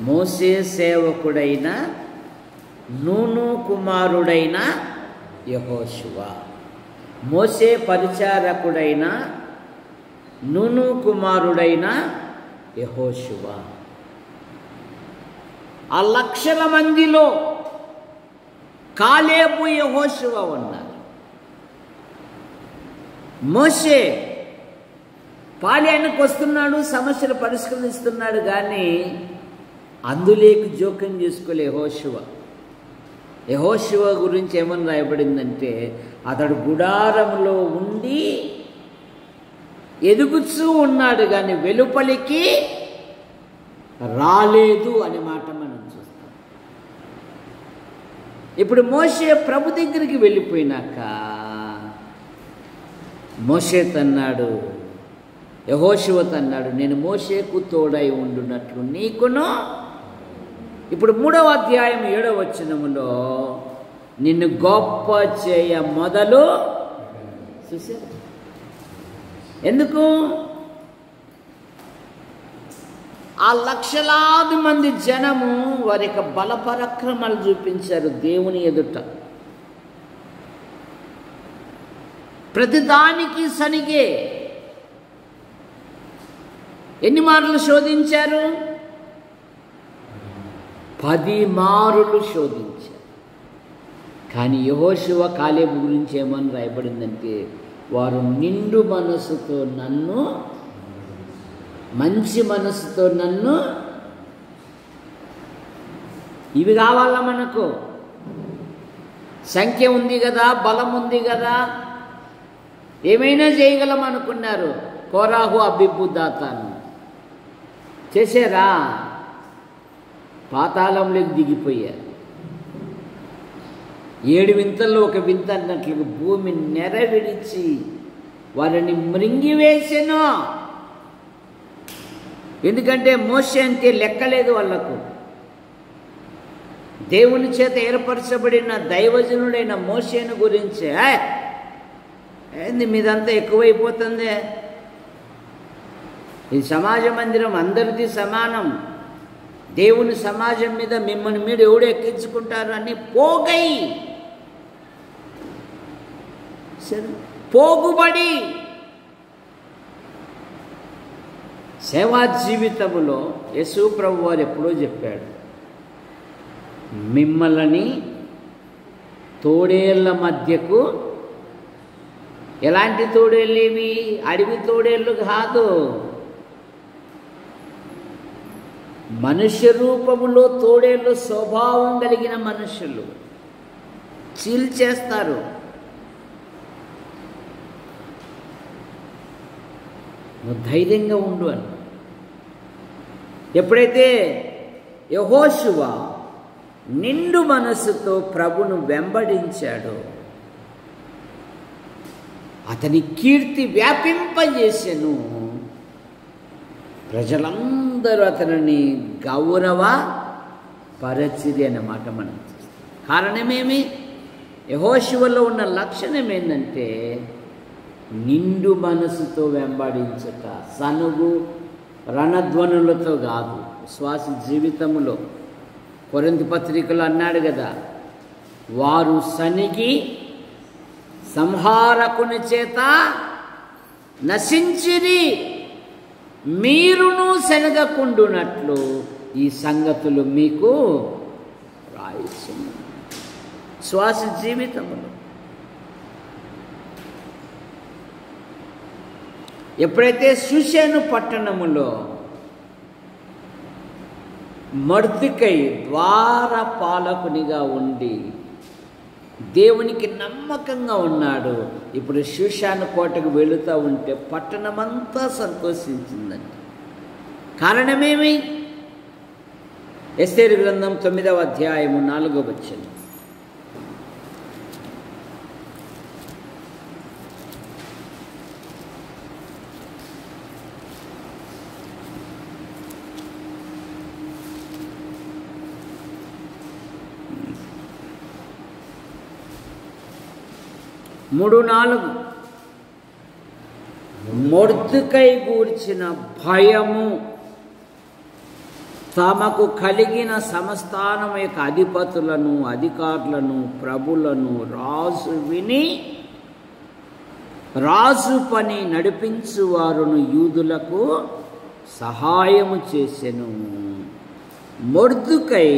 మోసే సేవకుడైన నూను కుమారుడైన యెహోషువ, మోసే పరిచారకుడైన నూను కుమారుడైన యెహోషువ. ఆ లక్షల మందిలో కాలేబు యెహోషువ ఉన్నారు. మోసే పాలెంకి వస్తున్నాడు, సమస్యలు పరిష్కరిస్తున్నాడు, కానీ అందులోకి జోక్యం చేసుకోలే యెహోషువ. యెహోషువ గురించి ఏమని రాయబడిందంటే అతడు గుడారంలో ఉండి ఎదుగుతూ ఉన్నాడు కానీ వెలుపలికి రాలేదు అనే మాట మనం చూస్తాం. ఇప్పుడు మోషే ప్రభు దగ్గరికి వెళ్ళిపోయినాక మోషే తన్నాడు, యెహోషువ తన్నాడు, నేను మోషేకు తోడై ఉండునట్లు నీకును. ఇప్పుడు 3వ అధ్యాయం 7వ వచనములో నిన్ను గొప్ప చేయ మొదలు చూశారు. ఎందుకు? ఆ లక్షలాది మంది జనము వారి యొక్క బలపరాక్రమాలు చూపించారు దేవుని ఎదుట. ప్రతిదానికి సనిగే. ఎన్ని మార్లు శోధించారు? 10 మారులు శోధించారు. కానీ యెహోషువ కాలేబు గురించి ఏమని రాయబడిందంటే వారు నిండు మనసుతో నన్ను, మంచి మనసుతో నన్ను, ఇవి కావాలా మనకు? సంఖ్య ఉంది కదా, బలం ఉంది కదా, ఏమైనా చేయగలం అనుకున్నారు. కోరాహు, అబీబు, దాతాను చేశారా? పాతాళంలోకి దిగిపోయారు. 7 వింతల్లో ఒక వింత అన్నట్లుగా భూమి నెరవిడిచి వారిని మృంగివేసెను. ఎందుకంటే మోషే అంటే లెక్కలేదు వాళ్లకు. దేవుని చేత ఏర్పరచబడిన దైవజనుడైన మోషేను గురించి ఏంది మీదంతా ఎక్కువైపోతుంది, ఈ సమాజ మందిరం అందరిది సమానం, దేవుని సమాజం మీద మిమ్మల్ని మీరు ఎవడు ఎక్కించుకుంటారు అని పోగుబడి సేవా జీవితములో యేసు ప్రభు వారు ఎప్పుడో చెప్పాడు, మిమ్మల్ని తోడేళ్ల మధ్యకు, ఎలాంటి తోడేళ్ళు ఇవి? అడవి తోడేళ్ళు కాదు, మనుష్య రూపములో తోడేళ్ళు, స్వభావం కలిగిన మనుషులు చీల్చేస్తారు. నువ్వు ధైర్యంగా ఉండు అని. ఎప్పుడైతే యెహోషువ నిండు మనసుతో ప్రభును వెంబడించాడో అతని కీర్తి వ్యాపింపజేసెను. ప్రజలందరూ అతనిని గౌరవ పరచిరి అన్నమాట మనం చూస్తాం. కారణమేమి? యెహోషువలో ఉన్న లక్షణం ఏంటంటే నిండు మనసుతో వెంబడించట, సనుగు రణధ్వనులతో కాదు. విశ్వాస జీవితంలో కొరింథీ పత్రికలో అన్నాడు కదా, వారు సనిగి సంహారకుని చేత నశించిరి, మీరును శనగకుండునట్లు ఈ సంగతులు మీకు రాయించును. శ్వాస జీవితములో ఎప్పుడైతే షూషను పట్టణములో మొర్దెకై ద్వారపాలకునిగా ఉండి దేవునికి నమ్మకంగా ఉన్నాడు, ఇప్పుడు షూషాను కోటకు వెళుతూ ఉంటే పట్టణమంతా సంతోషించిందండి. కారణమేమి? ఎస్తేరు గ్రంథం 9వ అధ్యాయము 4వ వచనం. మొర్దెకై గూర్చిన భయము తమకు కలిగిన సంస్థానం యొక్క అధిపతులను, అధికారులను, ప్రభులను రాజు విని రాజు పని నడిపించువారును యూదులకు సహాయము చేసెను. మొర్దెకై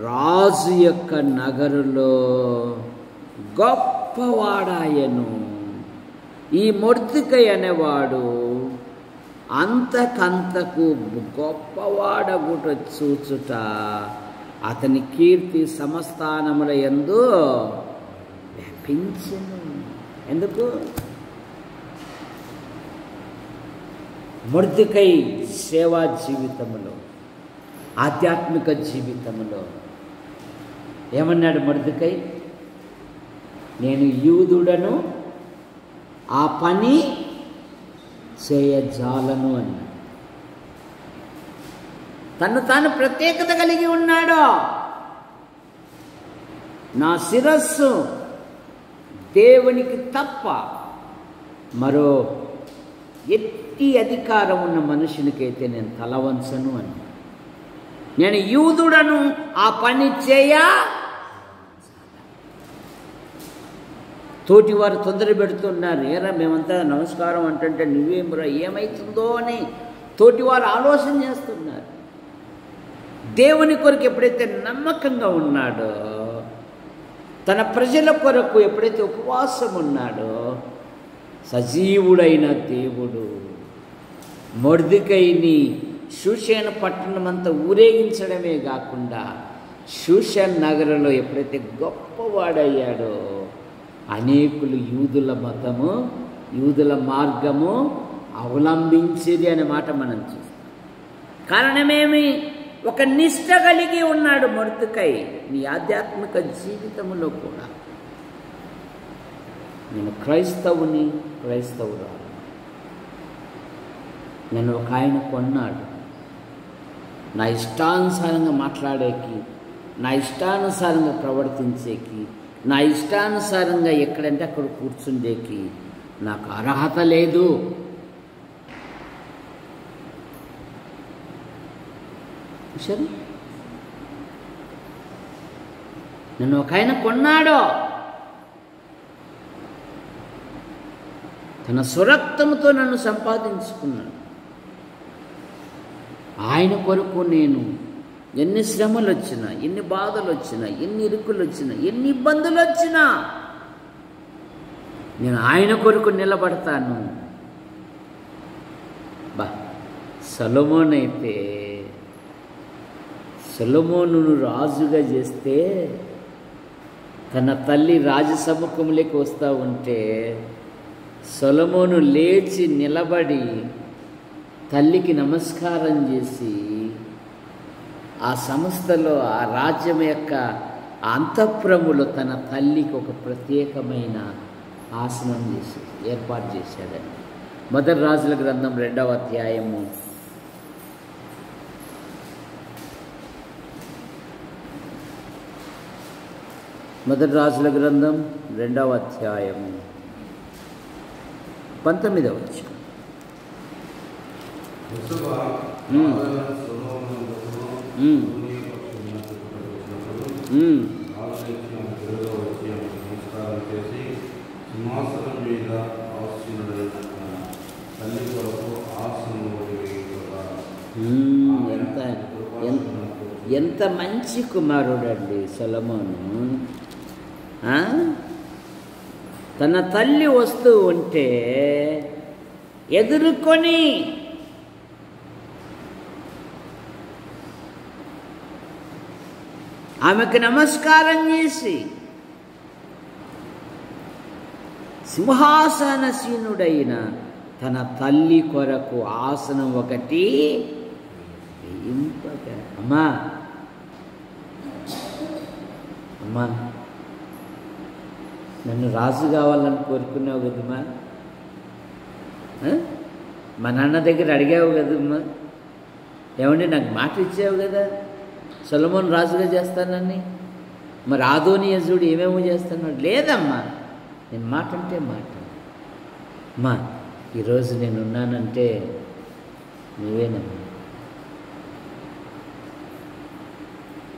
రాజు యొక్క నగరులో గొప్పవాడాయను. ఈ మొర్దెకై అనేవాడు అంతకంతకు గొప్పవాడగుట చూచుట అతని కీర్తి సమస్థానముల యందు వ్యాపించెను. ఎందుకు? మొర్దెకై సేవా జీవితములో, ఆధ్యాత్మిక జీవితములో ఏమన్నాడు మొర్దెకై? నేను యూదుడను, ఆ పని చేయజాలను అన్నాడు. తను తాను ప్రత్యేకత కలిగి ఉన్నాడు. నా శిరస్సు దేవునికి తప్ప మరో ఎట్టి అధికారం ఉన్న మనుషునికైతే నేను తల వంచను అని. నేను యూదుడను, ఆ పని చేయ. తోటి వారు తొందర పెడుతున్నారు. ఏరా మేమంతా నమస్కారం అంటుంటే నువ్వేమిరా ఏమవుతుందో అని తోటివారు ఆలోచన చేస్తున్నారు. దేవుని కొరకు ఎప్పుడైతే నమ్మకంగా ఉన్నాడో, తన ప్రజల కొరకు ఎప్పుడైతే ఉపవాసం ఉన్నాడో, సజీవుడైన దేవుడు మొర్దెకైని షూషేను పట్టణమంతా ఊరేగించడమే కాకుండా షూషన్ నగరంలో ఎప్పుడైతే గొప్పవాడయ్యాడో అనేకులు యూదుల మతము, యూదుల మార్గము అవలంబించేది అనే మాట మనం చూస్తాం. కారణమేమి? ఒక నిష్ట కలిగి ఉన్నాడు మొర్దెకై. నీ ఆధ్యాత్మిక జీవితంలో కూడా నేను క్రైస్తవుని, క్రైస్తవురాలు. నన్ను ఒక ఆయన కొన్నాడు. నా ఇష్టానుసారంగా మాట్లాడేకి, నా ఇష్టానుసారంగా ప్రవర్తించేకి, నా ఇష్టానుసారంగా ఎక్కడంటే అక్కడ కూర్చుండేకి నాకు అర్హత లేదు. సరే, నన్ను ఒక ఆయన కొన్నాడు. తన స్వరక్తముతో నన్ను సంపాదించుకున్నాడు. ఆయన కొరకు నేను ఎన్ని శ్రమలు వచ్చినా, ఎన్ని బాధలు వచ్చినా, ఎన్ని ఇరుకులు వచ్చినా, ఎన్ని ఇబ్బందులు వచ్చినా నేను ఆయన కొరకు నిలబడతాను. బా, సొలొమోను అయితే, సొలొమోనును రాజుగా చేస్తే తన తల్లి రాజసముఖంలోకి వస్తూ ఉంటే సొలొమోను లేచి నిలబడి తల్లికి నమస్కారం చేసి ఆ సంస్థలో, ఆ రాజ్యం యొక్క అంతఃపురములో తన తల్లికి ఒక ప్రత్యేకమైన ఆసనం చేసి ఏర్పాటు చేశాడని. మొదటి రాజుల గ్రంథం 2వ అధ్యాయము 2వ అధ్యాయము 19వ వచనం. ఎంత మంచి కుమారుడండి సొలొమోను. తన తల్లి వస్తూ ఉంటే ఎదుర్కొని ఆమెకు నమస్కారం చేసి సింహాసనసీనుడైన తన తల్లి కొరకు ఆసనం ఒకటి వేయింపగా, అమ్మా అమ్మా నన్ను రాజు కావాలని కోరుకున్నావు కదమ్మా, మా నాన్న దగ్గర అడిగావు కదమ్మా, ఏమండి నాకు మాట ఇచ్చావు కదా సొలొమోను రాజుగా చేస్తానని, మరి అదోనీయాజుడు ఏమేమో చేస్తున్నాడు. లేదమ్మా, నేను మాట అంటే మాట. అమ్మా ఈరోజు నేను ఉన్నానంటే నువ్వేనమ్మా.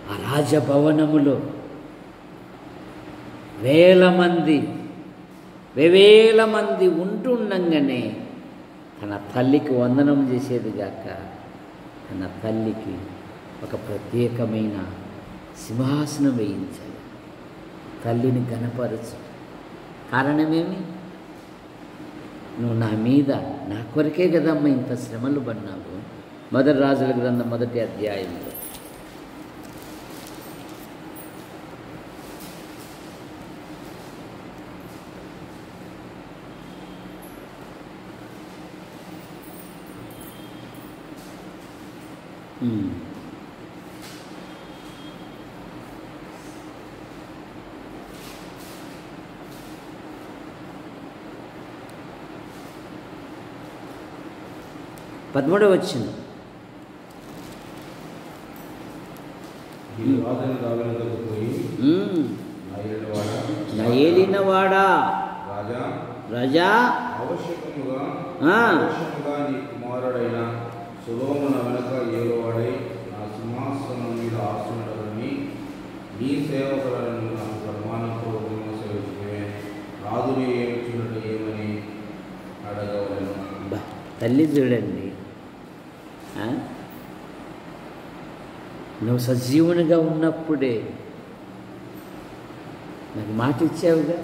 ఆ రాజభవనములో వేల మంది ఉంటుండగానే తన తల్లికి వందనం చేసేది గాక తన తల్లికి ఒక ప్రత్యేకమైన సింహాసనం వేయించాలి. తల్లిని ఘనపరచు. కారణమేమి? నువ్వు నా మీద, నా కొరకే కదమ్మా ఇంత శ్రమలు పడినావు. మొదటి రాజుల గ్రంథం 1వ అధ్యాయంలో పదమూడవ వచ్చింది. నా ఏలినవాడా రాజా, నీ కుమారుడైన సొలొమోను వెనుక ఏలువాడై నా సింహాసనం మీద ఆసీనుడని నీ సేవకులను నాకు ప్రమాణపూర్వకంగా సేవించుకునే రాజుని ఏమిచ్చినట్టు ఏమని అడగవలను. తల్లి చూడండి, నువ్వు సజీవునిగా ఉన్నప్పుడే నాకు మాట ఇచ్చావుగా.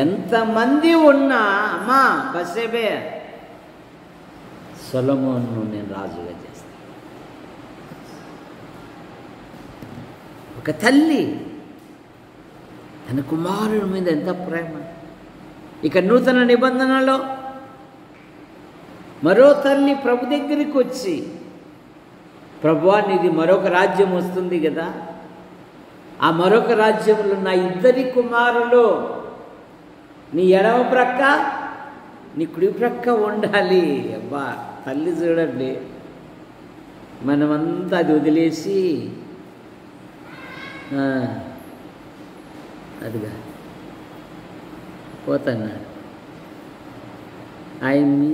ఎంతమంది ఉన్నా అమ్మా బసేబే సొలొమోనును నేను రాజుగా చేస్తాను. ఒక తల్లి తన కుమారుడి మీద ఎంత ప్రేమ. ఇక నూతన నిబంధనలో మరో తల్లి ప్రభు దగ్గరికి వచ్చి, ప్రభువా నీది మరొక రాజ్యం వస్తుంది కదా, ఆ మరొక రాజ్యంలో నా ఇద్దరి కుమారులు నీ ఎడమ ప్రక్క నీ కుడి ప్రక్క ఉండాలి. అబ్బా తల్లి చూడండి, మనమంతా అది వదిలేసి అదిగా పోతున్నాడు, ఆయన్ని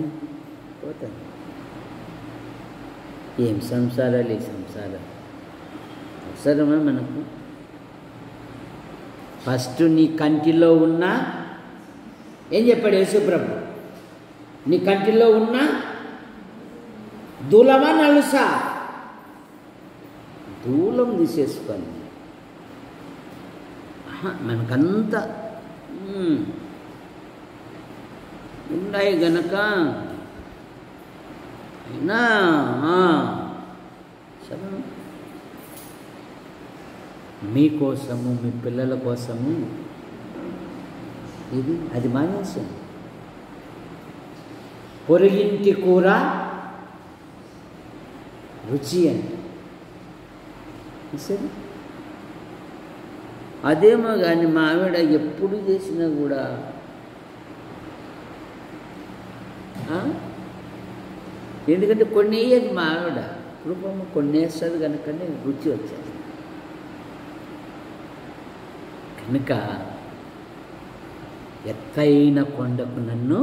పోతాను. ఏం సంసారాలు ఈ సంసారాలు అవసరమా మనకు? ఫస్ట్ నీ కంటిలో ఉన్న, ఏం చెప్పాడు యేసుప్రభు, నీ కంటిలో ఉన్న దూలమా నలుసా? దూలం తీసేసుకొని మనకంతా ఉన్నాయి గనక అయినా సరే మీకోసము మీ పిల్లల కోసము ఇది అది మానేసాను. పొరుగింటి కూర రుచి అంటే సరే అదేమో కానీ మా ఆవిడ ఎప్పుడు చేసినా కూడా ఎందుకంటే కొన్ని వేయదు మా ఆవిడ, రూపము కొన్ని వేస్తుంది కనుకనే రుచి వచ్చేది. కనుక ఎత్తైన కొండకు నన్ను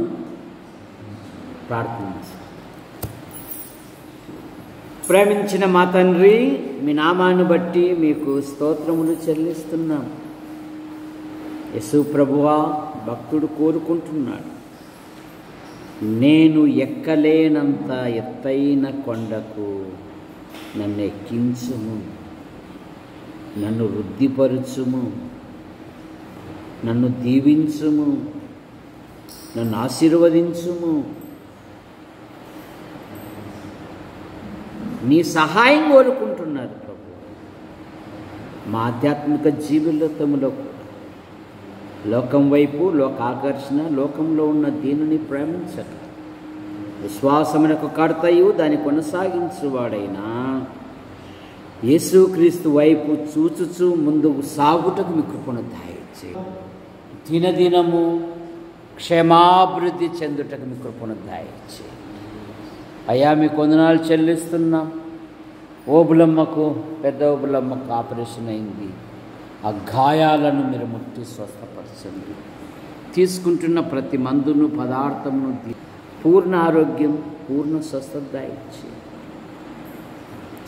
ప్రార్థించు. ప్రేమించిన మా తండ్రి, మీ నామాన్ని బట్టి మీకు స్తోత్రములు చెల్లిస్తున్నాం. యేసు ప్రభువా, భక్తుడు కోరుకుంటున్నాడు, నేను ఎక్కలేనంత ఎత్తైన కొండకు నన్ను ఎక్కించుము, నన్ను వృద్ధిపరచుము, నన్ను దీవించుము, నన్ను ఆశీర్వదించుము. నీ సహాయం కోరుకుంటున్నారు ప్రభు. మా ఆధ్యాత్మిక జీవితంలో లోకం వైపు, లోక ఆకర్షణ, లోకంలో ఉన్న దీనిని ప్రేమించటం, విశ్వాసమునకు కర్తయు దాన్ని కొనసాగించువాడైనా యేసుక్రీస్తు వైపు చూచుచూ ముందుకు సాగుటకు మీ కృపను దయచేయండి. దినదినము క్షేమాభివృద్ధి చెందుటకు మీ కృపను దయచేయండి. అయ్యా మీ కొందనాలు చెల్లిస్తున్నాం. ఓబులమ్మకు, పెద్ద ఓబులమ్మకు ఆపరేషన్ అయింది. ఆ గాయాలను మీరు ముట్టి స్వస్థపరచండి. తీసుకుంటున్న ప్రతి మందును, పదార్థమును పూర్ణ ఆరోగ్యం, పూర్ణ స్వస్థత ఇచ్చి,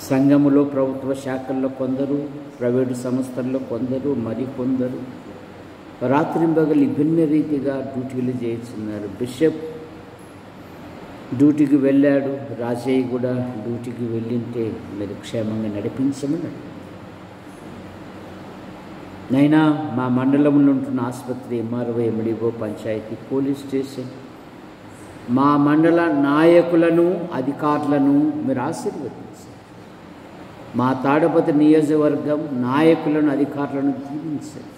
సంఘములో, ప్రభుత్వ శాఖల్లో కొందరు, ప్రైవేటు సంస్థల్లో కొందరు, మరికొందరు రాత్రింబగలు విభిన్న రీతిగా డ్యూటీలు చేస్తున్నారు. బిషప్ డ్యూటీకి వెళ్ళాడు, రాజయ్య కూడా డ్యూటీకి వెళ్ళింటే మీరు క్షేమంగా నడిపించమన్నాడు. నైనా మా మండలంలో ఉంటున్న ఆసుపత్రి, ఎంఆర్ఓ, ఎండిఓ, పంచాయతీ, పోలీస్ స్టేషన్, మా మండల నాయకులను, అధికారులను మీరు ఆశీర్వదించండి. మా తాడపతి నియోజకవర్గం నాయకులను, అధికారులను దీవించండి.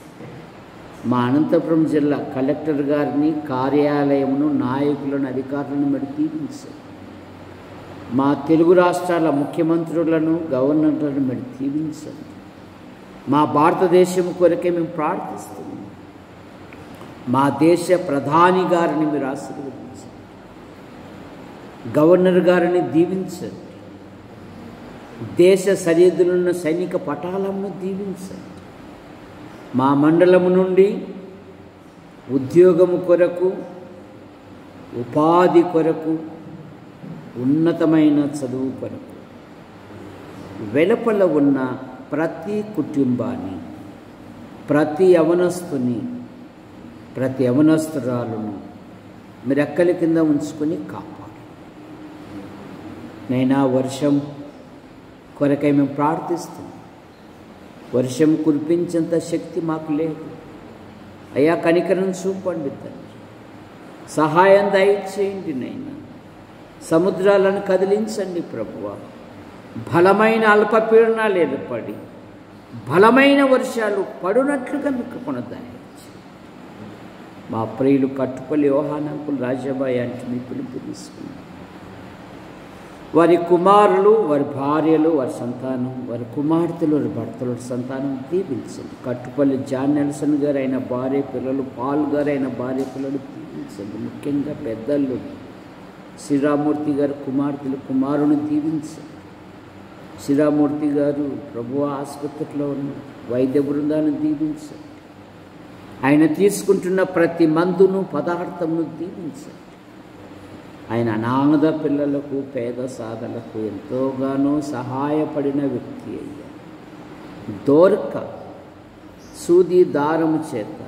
మా అనంతపురం జిల్లా కలెక్టర్ గారిని, కార్యాలయమును, నాయకులను, అధికారులను మీరు దీవించండి. మా తెలుగు రాష్ట్రాల ముఖ్యమంత్రులను, గవర్నర్లను మీరు దీవించండి. మా భారతదేశం కొరకే మేము ప్రార్థిస్తున్నాం. మా దేశ ప్రధాని గారిని మీరు ఆశీర్వదించండి. గవర్నర్ గారిని దీవించండి. దేశ సరిహద్దులున్న సైనిక పటాలను దీవించండి. మా మండలము నుండి ఉద్యోగము కొరకు, ఉపాధి కొరకు, ఉన్నతమైన చదువు కొరకు వెలుపల ఉన్న ప్రతి కుటుంబాన్ని, ప్రతి యవనస్తుని, ప్రతి యవనస్తురాలను మీరు రెక్కల కింద ఉంచుకొని కాపాడు. నైనా వర్షం కొరకై మేము ప్రార్థిస్తున్నాం. వర్షం కురిపించేంత శక్తి మాకు లేదు. అయ్యా, కనికరం చూపండి తండ్రి, సహాయం దయచేయండి నైనా. సముద్రాలను కదిలించండి ప్రభువా. బలమైన అల్పపీడనాలు ఏర్పడి బలమైన వర్షాలు పడునట్లుగా మీకు కొనదాయించి మా ప్రియులు కట్టుపల్లి యోహానంకులు రాజాబాయి అంటే మీ పిలుపు తీసుకున్నారు. వారి కుమారులు, వారి భార్యలు, వారి సంతానం, వారి కుమార్తెలు, వారి భర్తల సంతానం దీవించండి. కట్టుపల్లి జాన్ నెల్సన్ గారు అయిన భార్య పిల్లలు, పాల్ గారు అయిన భార్య పిల్లలు దీవించండి. ముఖ్యంగా పెద్దలు శ్రీరామూర్తి గారు కుమార్తెలు, కుమారుని దీవించండి. శ్రీరామూర్తి గారు ప్రభు ఆసుపత్రిలో ఉన్న వైద్య బృందాన్ని దీవించండి. ఆయన తీసుకుంటున్న ప్రతి మందును, పదార్థమును దీవించండి. ఆయన అనాథ పిల్లలకు, పేద సాధలకు ఎంతోగానో సహాయపడిన వ్యక్తి అయ్యా. దోర్క సూది దారము చేత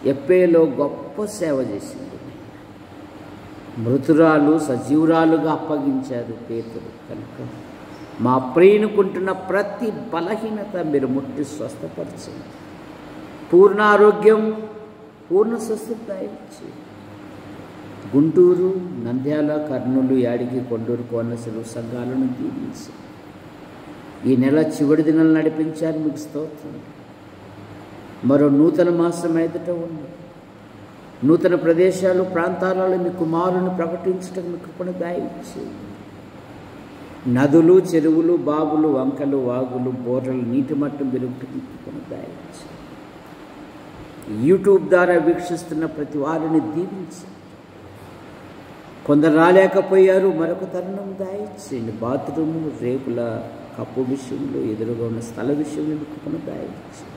ఎప్పేలో గొప్ప సేవ చేసింది. మృతురాలు సజీవురాలుగా అప్పగించారు పేతురు. కనుక మా ప్రియునుకుంటున్న ప్రతి బలహీనత మీరు ముట్టి స్వస్థపరచండి. పూర్ణ ఆరోగ్యం, పూర్ణ స్వస్థత ఇచ్చి గుంటూరు, నంద్యాల, కర్నూలు, యాడికి, కొండూరు, కోనసీమ సంఘాలను దీవించి ఈ నెల చివరి దినాలు నడిపించారు. మీకు స్తోత్రం. మరో నూతన మాసం ఎదుట ఉంది. నూతన ప్రదేశాలు, ప్రాంతాలలో మీ కుమారుని ప్రకటించటం మీ కృపను దయచేయండి. నదులు, చెరువులు, బావులు, వంకలు, వాగులు, బోర్రలు, నీటి మట్టం పెరుగుటకు మీ కృపను దయచేయండి. యూట్యూబ్ ద్వారా వీక్షిస్తున్న ప్రతి వారిని దీవించండి. కొందరు రాలేకపోయారు, మరొక తరుణం దయచేయండి. బాత్రూము, రేకుల కప్పు విషయంలో, ఎదురుగా ఉన్న స్థల విషయంలో మీ కృపను దయచేయండి.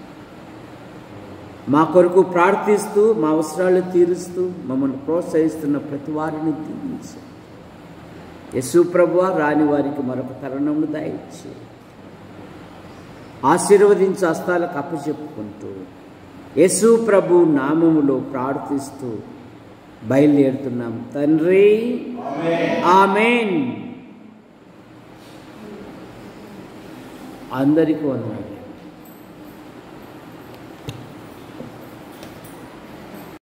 మా కొరకు ప్రార్థిస్తూ, మా అవసరాలు తీరుస్తూ మమ్మల్ని ప్రోత్సహిస్తున్న ప్రతి వారిని దీవించండి. యేసు ప్రభువా, రాని వారికి మరొక తరుణమును దయచేయండి. ఆశీర్వదించి హస్తాలకు అప్పచెప్పుకుంటూ యేసు ప్రభు నామములో ప్రార్థిస్తూ బయలుదేరుతున్నాం తండ్రి. ఆమేన్. అందరికీ వందనాలు.